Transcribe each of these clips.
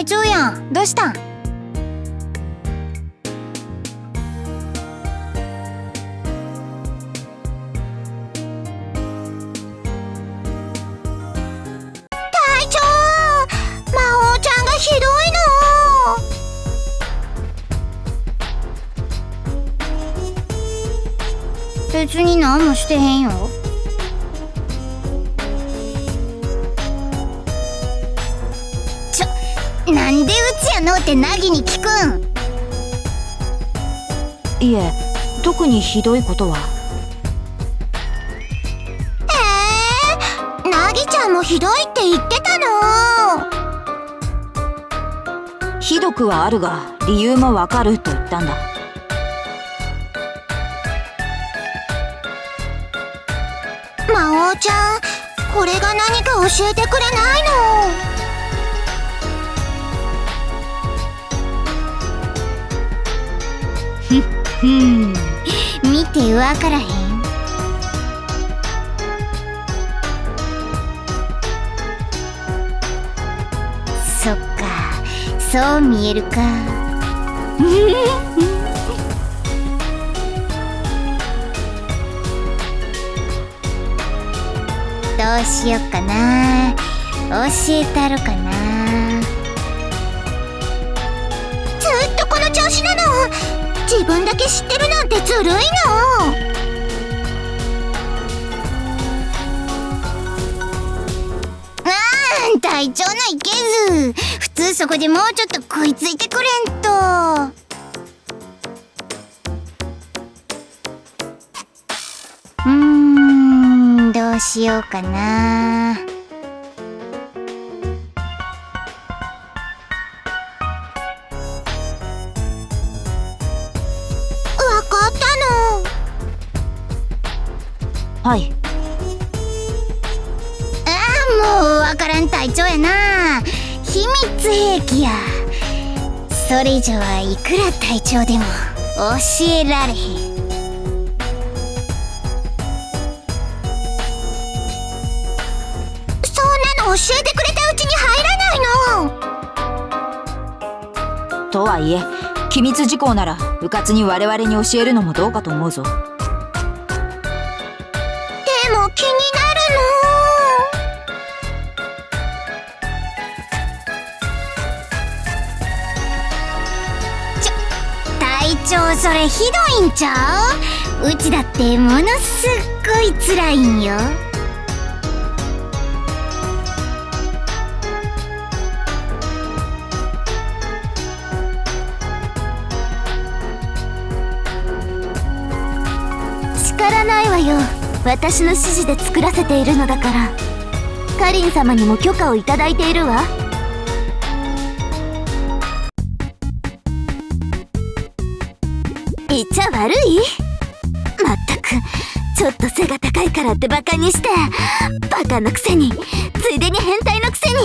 隊長やん。どうしたん？隊長、魔王ちゃんがひどいの。別に何もしてへんよ。なんでうちやのってナギに聞くん？いえ、特にひどいことは。ナギちゃんもひどいって言ってたの。ひどくはあるが、理由もわかると言ったんだ。魔王ちゃん、これが何か教えてくれないの？見てわからへん。そっか、そう見えるか。どうしよっかな。教えたろかな。ずっとこの調子なの。自分だけ知ってるなんてずるいの。隊長のいけず。普通そこでもうちょっと食いついてくれんと。どうしようかな。わかったの。はい。もうわからん隊長やな。秘密兵器や。それ以上はいくら隊長でも教えられへん。そんなの教えてくれたうちに入らないの。とはいえ、機密事項ならうかつに我々に教えるのもどうかと思うぞ。でも気になるの。隊長、それひどいんちゃう？うちだってものすっごい辛いんよ。仕方ないわよ。私の指示で作らせているのだから。カリン様にも許可をいただいているわ。言っちゃ悪い？まったく、ちょっと背が高いからってバカにして。バカのくせに、ついでに変態のくせに。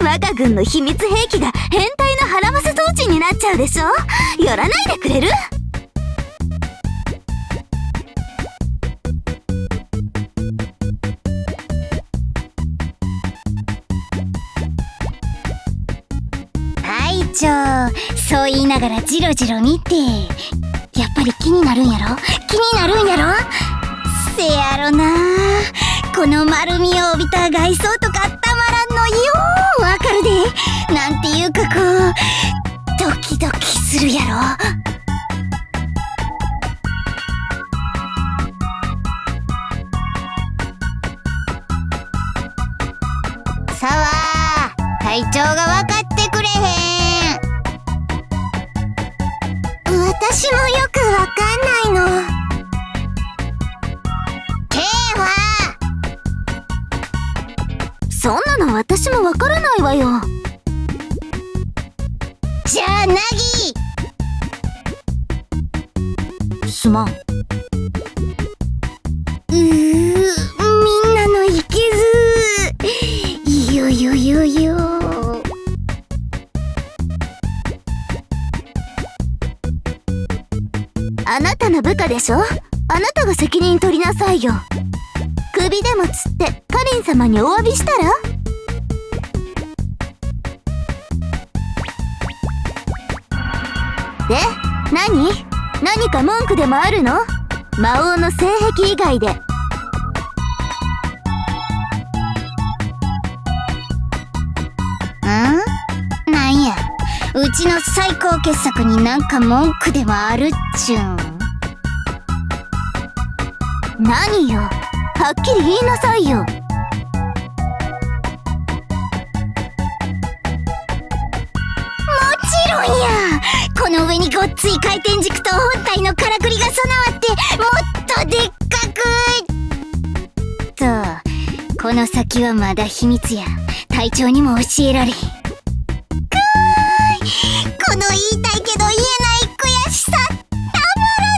我が軍の秘密兵器が変態の腹ませ装置になっちゃうでしょ。寄らないでくれる？隊長、そう言いながらジロジロ見て。やっぱり気になるんやろ？気になるんやろ？せやろな。この丸みを帯びた外装とかたまらんのよーわかるで。なんていうかこう、ドキドキするやろ。さわー、隊長が分かってくれへん。私もよくわかんないの。ケイはそんなの私もわからないわよ。じゃあナギ。すまん。みんなのいけず。よよよよ。あなたの部下でしょ。あなたが責任取りなさいよ。首でもつってカリン様にお詫びしたら？で、何か文句でもあるの？魔王の性癖以外で。なんや、うちの最高傑作になんか文句でもあるっちゅん。何よ、はっきり言いなさいよ。もちろんや。この上にごっつい回転軸と本体のからくりが備わってもっとでっかくと、この先はまだ秘密や。隊長にも教えられん。この言いたいけど言えない悔しさたまら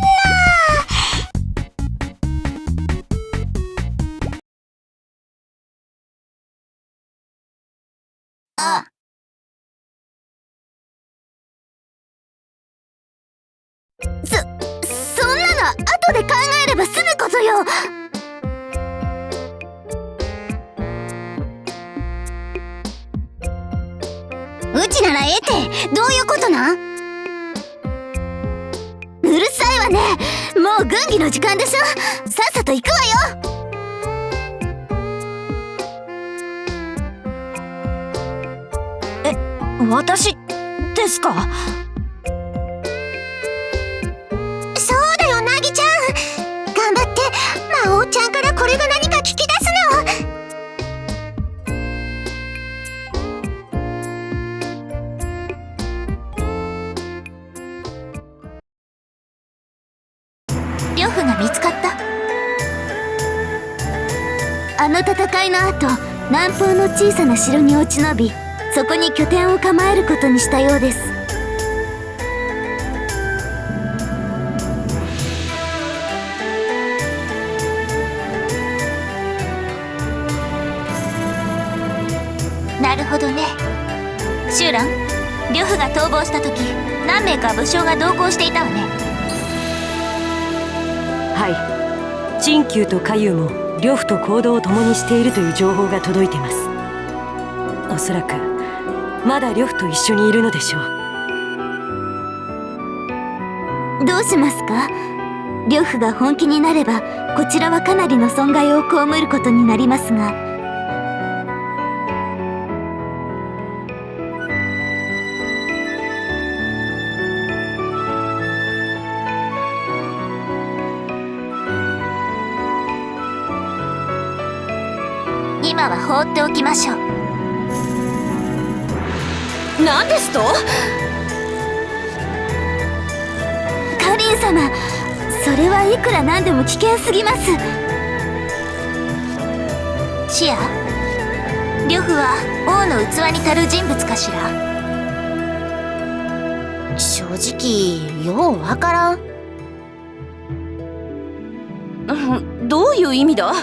んな。そんなの後で考えれば済むことよ。うちならええて、どういうことなん？うるさいわね。もう軍議の時間でしょ。さっさと行くわよ。私ですか？そうだよ、なぎちゃん。頑張って、魔王ちゃんからこれが何か聞き出すの。呂布が見つかった？あの戦いの後、南方の小さな城に落ち延び、そこに拠点を構えることにしたようです。なるほどね。シュウラン、呂布が逃亡した時、何名か武将が同行していたわね。はい、陳旧と華友も呂布と行動を共にしているという情報が届いてます。おそらくまだ呂布と一緒にいるのでしょう。どうしますか？呂布が本気になれば、こちらはかなりの損害を被ることになりますが。今は放っておきましょう。何ですと？カリン様、それはいくらなんでも危険すぎます。シア、呂布は王の器に足る人物かしら？正直、ようわからん。どういう意味だ？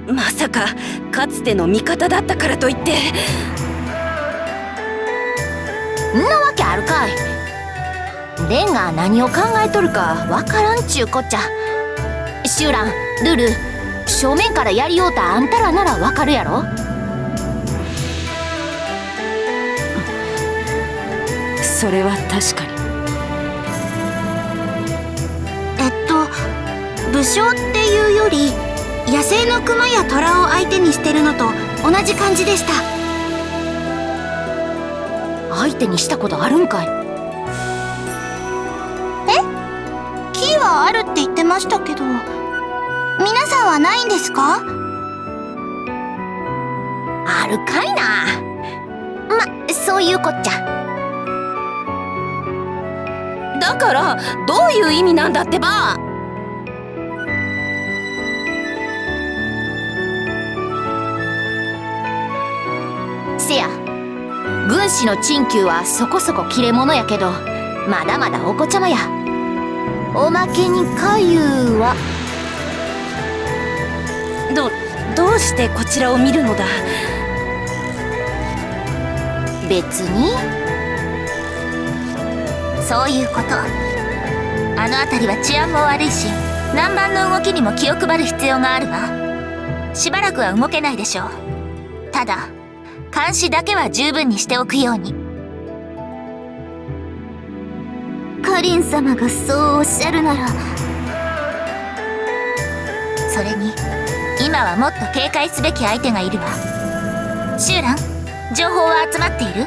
まさかかつての味方だったからといって。んなわけあるかい。レンが何を考えとるかわからんちゅうこっちゃ。シュウラン、ルル、正面からやりようたあんたらならわかるやろ。それは確かに。武将っていうより野生のクマやトラを相手にしてるのと同じ感じでした。相手にしたことあるんかい？キーはあるって言ってましたけど、皆さんはないんですか？あるかいな。ま、そういうこっちゃ。だからどういう意味なんだってば。せや、軍師の陳旧はそこそこ切れ者やけど、まだまだお子ちゃまや。おまけに華友はどうしてこちらを見るのだ？別に。そういうこと。あの辺りは治安も悪いし、南蛮の動きにも気を配る必要があるわ。しばらくは動けないでしょう。ただ監視だけは十分にしておくように。カリン様がそうおっしゃるなら。それに今はもっと警戒すべき相手がいるわ。シュウラン、情報は集まっている？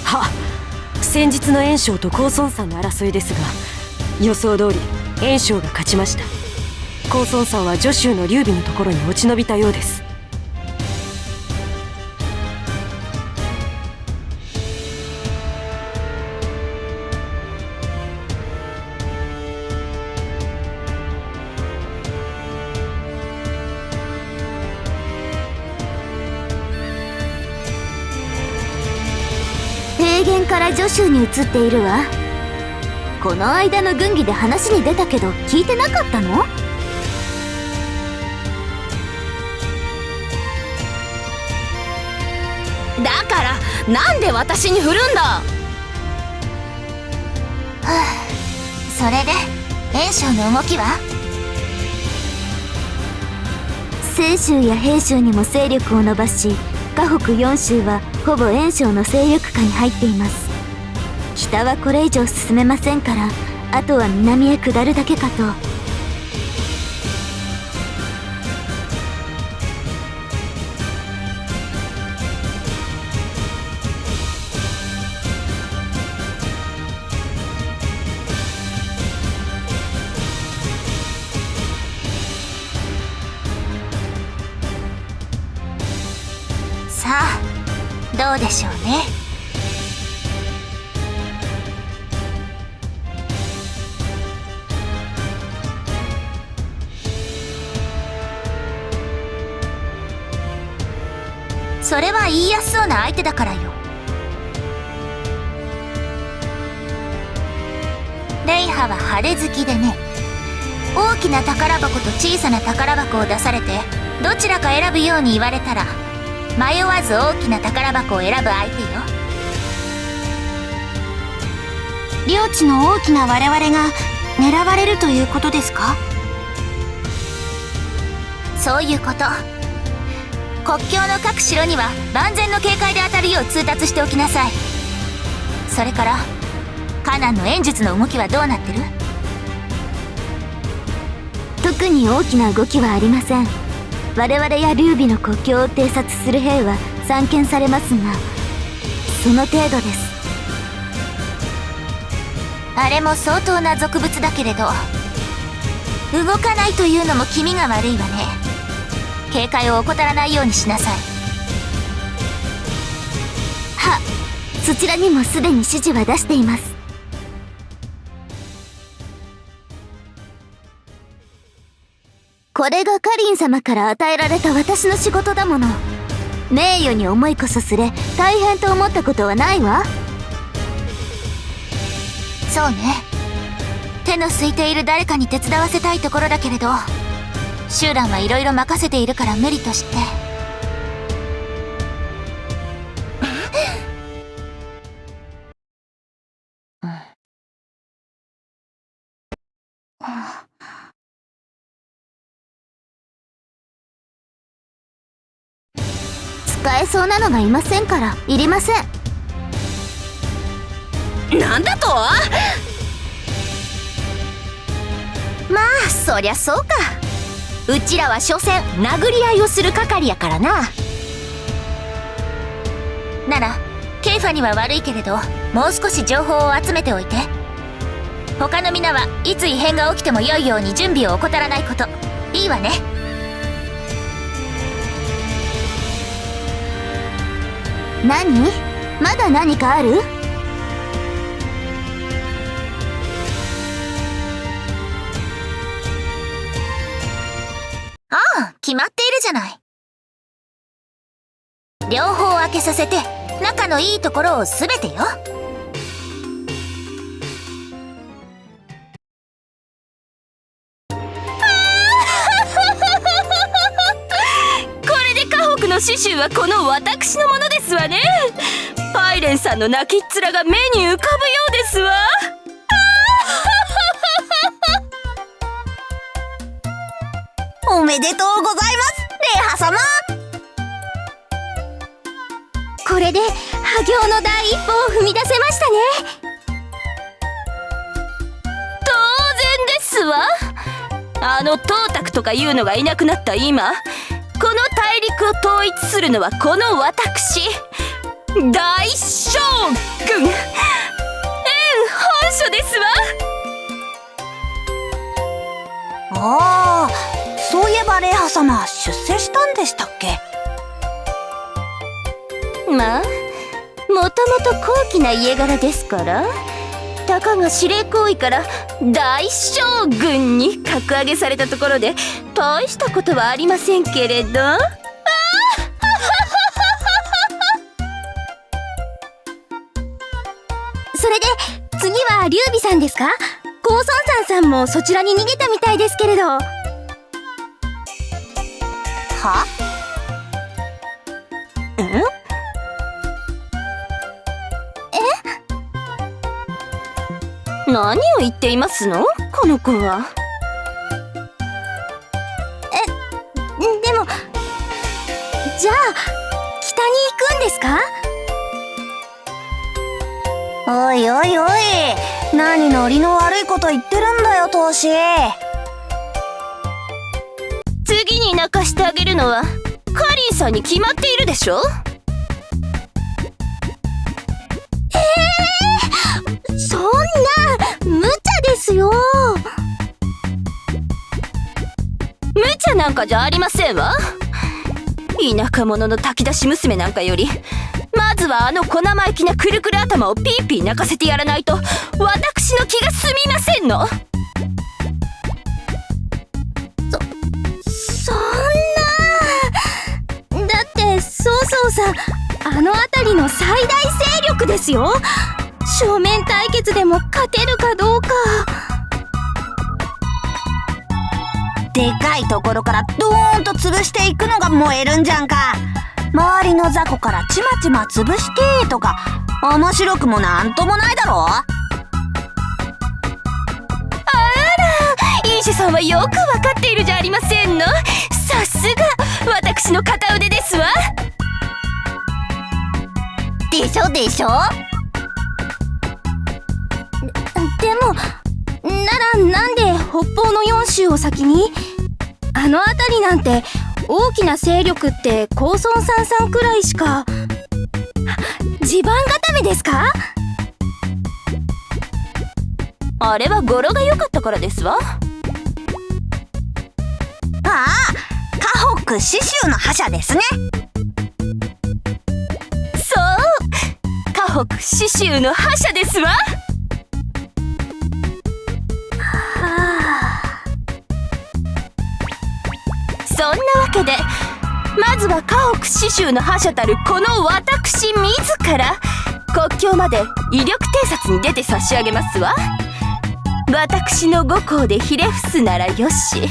は先日の炎章と高孫さんの争いですが、予想通り炎章が勝ちました。高孫さんは徐州の劉備のところに落ち延びたようです。平原から徐州に移っているわ。この間の軍議で話に出たけど聞いてなかったの？だからなんで私に振るんだ。それで袁紹の動きは？西州や平州にも勢力を伸ばし、河北4州はほぼ袁紹の勢力下に入っています。北はこれ以上進めませんから、あとは南へ下るだけかと。さあどうでしょうね。それは言いやすそうな相手だからよ。レイハは派手好きでね、大きな宝箱と小さな宝箱を出されてどちらか選ぶように言われたら迷わず大きな宝箱を選ぶ相手よ。領地の大きな我々が狙われるということですか？そういうこと。国境の各城には万全の警戒で当たるよう通達しておきなさい。それからカナンの演術の動きはどうなってる？特に大きな動きはありません。我々や劉備の国境を偵察する兵は散見されますが、その程度です。あれも相当な俗物だけれど、動かないというのも気味が悪いわね。警戒を怠らないようにしなさい。そちらにもすでに指示は出しています。これがカリン様から与えられた私の仕事だもの。名誉に思いこそすれ大変と思ったことはないわ。そうね、手の空いている誰かに手伝わせたいところだけれど、シュウランはいろいろ任せているから無理として。使えそうなのがいませんからいりません。なんだと？まあそりゃそうか。うちらは所詮殴り合いをする係やからな。ならケイファには悪いけれどもう少し情報を集めておいて。他の皆はいつ異変が起きても良いように準備を怠らないこと。いいわね。何？まだ何かある？ああ、決まっているじゃない。両方開けさせて仲のいいところを全てよ。これで河北の刺繍はこの私のものですわね。パイレンさんの泣きっ面が目に浮かぶようですわ。おめでとうございます、レイハ様。これで破業の第一歩を踏み出せましたね。当然ですわ。あの董卓とかいうのがいなくなった今、この大陸を統一するのはこの私大将軍本書ですわ。ああ、そういえばレイハ様出世したんでしたっけ？まあもともと高貴な家柄ですから、たかが司令校尉から大将軍に格上げされたところで大したことはありませんけれど。それで次は劉備さんですか？高孫さんもそちらに逃げたみたいですけれど。は？何を言っていますのこの子は。でもじゃあ北に行くんですか？おいおいおい、何ノリの悪いこと言ってるんだよトシ。次に泣かしてあげるのはカリーさんに決まっているでしょ。そんな無茶ですよ。無茶なんかじゃありませんわ。田舎者の炊き出し娘なんかよりまずはあの小生意気なくるくる頭をピーピー泣かせてやらないと私の気が済みませんの。そんな。だって曹操さんあの辺りの最大勢力ですよ。正面対決でも勝てるかどうか。でかいところからドーンと潰していくのが燃えるんじゃんか。周りの雑魚からちまちま潰してとか面白くもなんともないだろ。イーシュさんはよくわかっているじゃありませんの。さすが私の片腕ですわ。でしょでしょ。でもならなんで北方の4州を先に？あの辺りなんて大きな勢力って高孫さんくらいしか。地盤固めですか？あれは語呂が良かったからですわ。ああ、河北四州の覇者ですね。そう河北四州の覇者ですわ。そんなわけでまずは河北四州の覇者たるこの私自ら国境まで威力偵察に出て差し上げますわ。私の五行でひれ伏すならよし、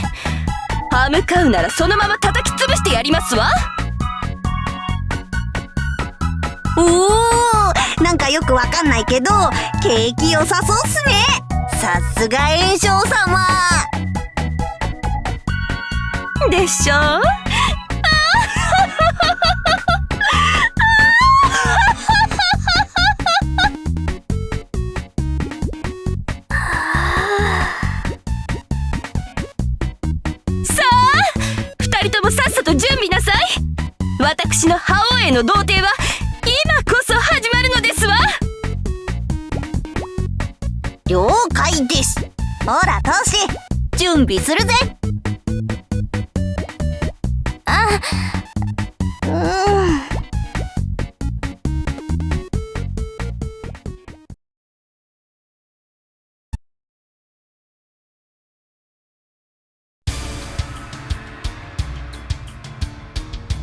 歯向かうならそのまま叩き潰してやりますわ。おー、なんかよくわかんないけど景気良さそうっすね。さすが炎章様でしょう。さあ2人ともさっさと準備なさい。私の覇王への童貞は今こそ始まるのですわ。了解です。ほらトシ、準備するぜ。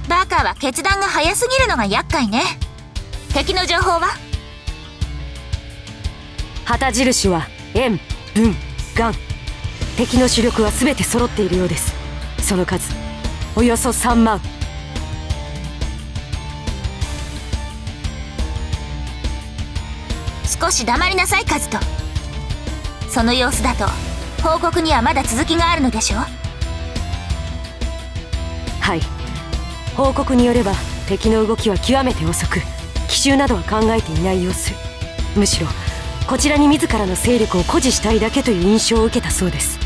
バカは決断が早すぎるのが厄介ね。敵の情報は？旗印は円、文、元。敵の主力は全て揃っているようです。その数およそ3万。少し黙りなさいカズト。その様子だと報告にはまだ続きがあるのでしょう？はい、報告によれば敵の動きは極めて遅く、奇奇襲などは考えていない様子。むしろこちらに自らの勢力を誇示したいだけという印象を受けたそうです。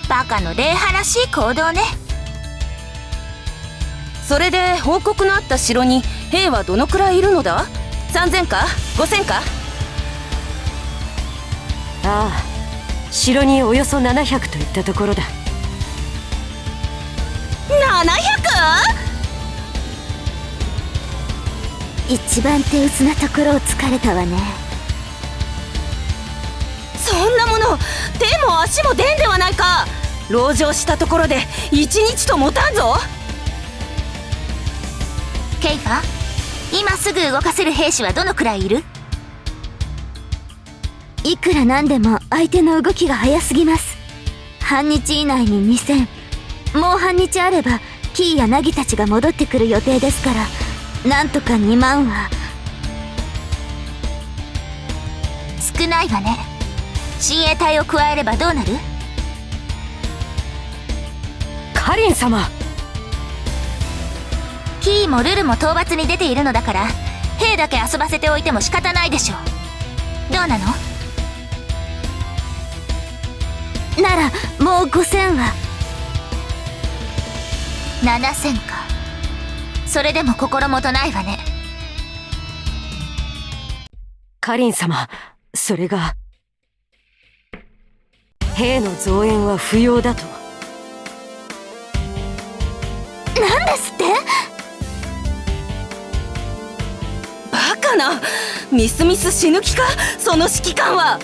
バカの霊派らしい行動ね。それで報告のあった城に兵はどのくらいいるのだ？ 3000 か 5000 か？ああ、城におよそ700といったところだ。 700？ 一番手薄なところを突かれたわね。そんなもの手も足も出んではないか。籠城したところで1日と持たんぞ。ケイファ、今すぐ動かせる兵士はどのくらいいる？いくらなんでも相手の動きが早すぎます。半日以内に2000、もう半日あればキーやナギたちが戻ってくる予定ですから、なんとか2万は。少ないわね。親衛隊を加えればどうなる？カリン様、キーもルルも討伐に出ているのだから、兵だけ遊ばせておいても仕方ないでしょう。どうなの？ならもう5000は。7000か。それでも心もとないわね。カリン様、それが兵の増援は不要だと。なんですって？バカな、みすみす死ぬ気か、その指揮官は。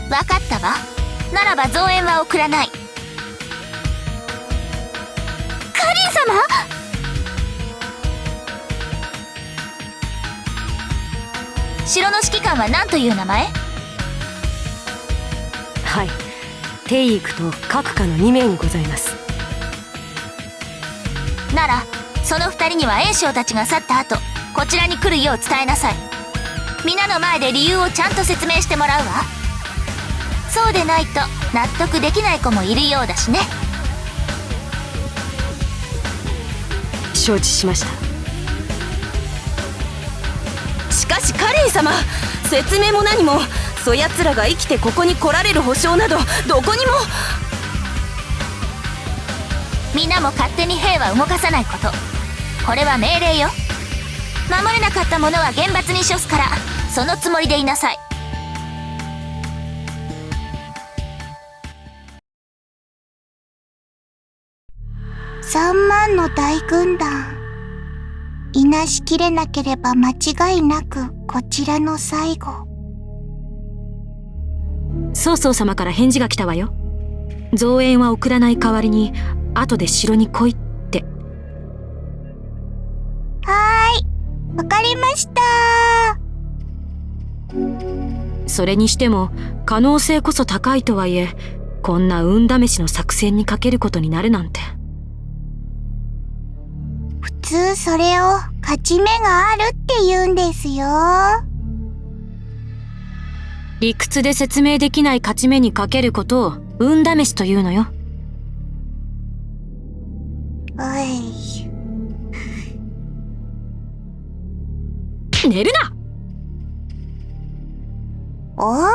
わかったわ。ならば増援は送らない。カリン様？城の指揮官は何という名前？はい、テイイクと各課の2名にございます。ならその2人には炎将たちが去った後、こちらに来るよう伝えなさい。皆の前で理由をちゃんと説明してもらうわ。そうでないと納得できない子もいるようだしね。承知しました。しかしカリン様、説明も何も、そやつらが生きてここに来られる保証などどこにも。皆も勝手に兵は動かさないこと。これは命令よ。守れなかった者は厳罰に処すから、そのつもりでいなさい。3万の大軍団。いなしきれなければ間違いなくこちらの最後。曹操様から返事が来たわよ。増援は送らない代わりに後で城に来いって。はーい、わかりました。それにしても可能性こそ高いとはいえ、こんな運試しの作戦にかけることになるなんて。普通それを勝ち目があるって言うんですよ。理屈で説明できない勝ち目にかけることを運試しというのよ。おい。寝るな。お？